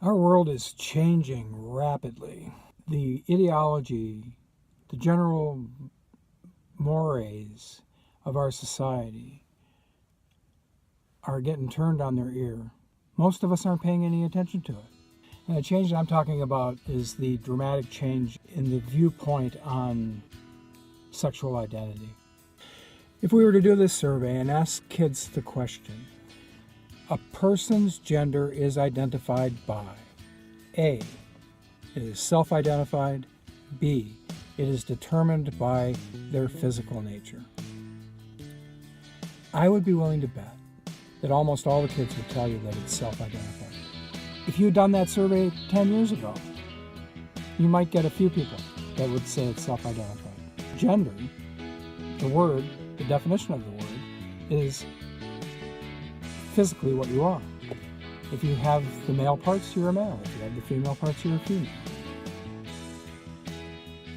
Our world is changing rapidly. The ideology, the general mores of our society are getting turned on their ear. Most of us aren't paying any attention to it. And the change that I'm talking about is the dramatic change in the viewpoint on sexual identity. If we were to do this survey and ask kids the question, a person's gender is identified by A, it is self-identified, B, it is determined by their physical nature. I would be willing to bet that almost all the kids would tell you that it's self-identified. If you had done that survey 10 years ago, you might get a few people that would say it's self-identified. Gender, the word, the definition of the word, is physically what you are. If you have the male parts, you're a male. If you have the female parts, you're a female.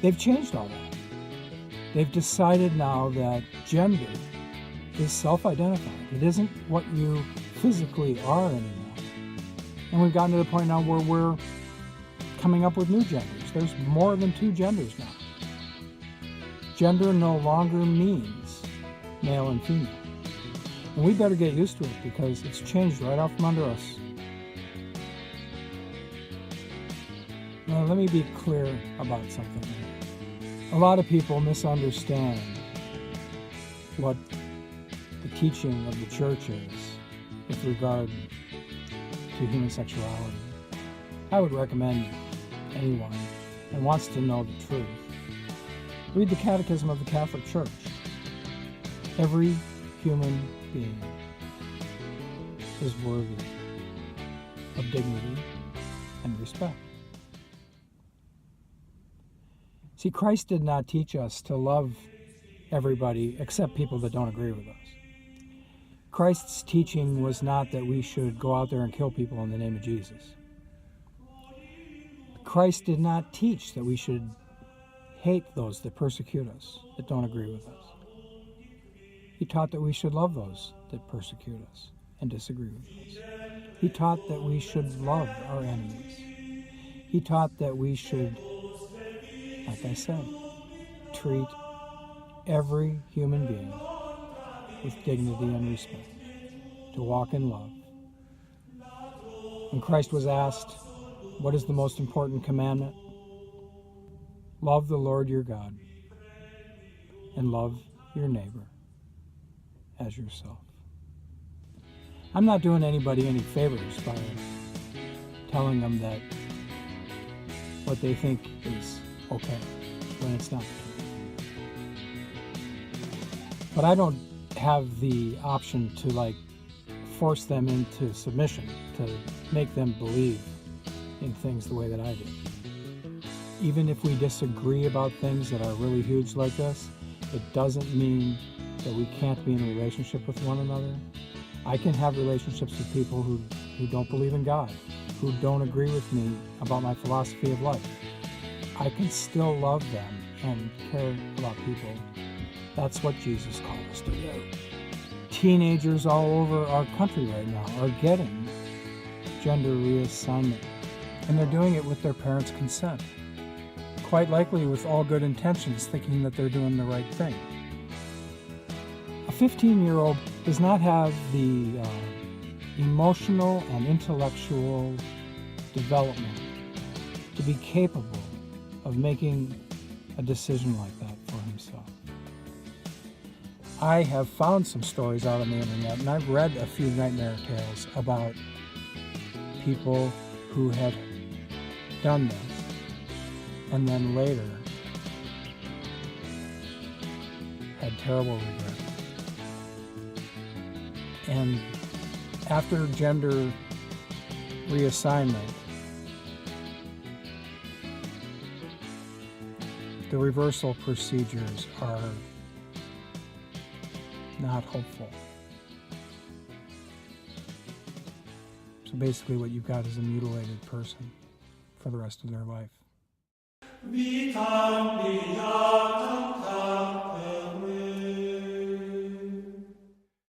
They've changed all that. They've decided now that gender is self-identified. It isn't what you physically are anymore. And we've gotten to the point now where we're coming up with new genders. There's more than two genders now. Gender no longer means male and female. And we better get used to it because it's changed right out from under us. Now, let me be clear about something here. A lot of people misunderstand what the teaching of the church is with regard to human sexuality. I would recommend anyone that wants to know the truth, read the Catechism of the Catholic Church. Every human being is worthy of dignity and respect. See, Christ did not teach us to love everybody except people that don't agree with us. Christ's teaching was not that we should go out there and kill people in the name of Jesus. Christ did not teach that we should hate those that persecute us, that don't agree with us. He taught that we should love those that persecute us and disagree with us. He taught that we should love our enemies. He taught that we should, like I said, treat every human being with dignity and respect, to walk in love. When Christ was asked, what is the most important commandment? Love the Lord your God and love your neighbor as yourself. I'm not doing anybody any favors by telling them that what they think is okay when it's not. But I don't have the option to force them into submission, to make them believe in things the way that I do. Even if we disagree about things that are really huge like this, it doesn't mean that we can't be in a relationship with one another. I can have relationships with people who don't believe in God, who don't agree with me about my philosophy of life. I can still love them and care about people. That's what Jesus called us to do. Teenagers all over our country right now are getting gender reassignment, and they're doing it with their parents' consent. Quite likely with all good intentions, thinking that they're doing the right thing. A 15-year-old does not have the emotional and intellectual development to be capable of making a decision like that for himself. I have found some stories out on the internet, and I've read a few nightmare tales about people who had done this and then later had terrible regret. And after gender reassignment, the reversal procedures are not hopeful. So basically what you've got is a mutilated person for the rest of their life.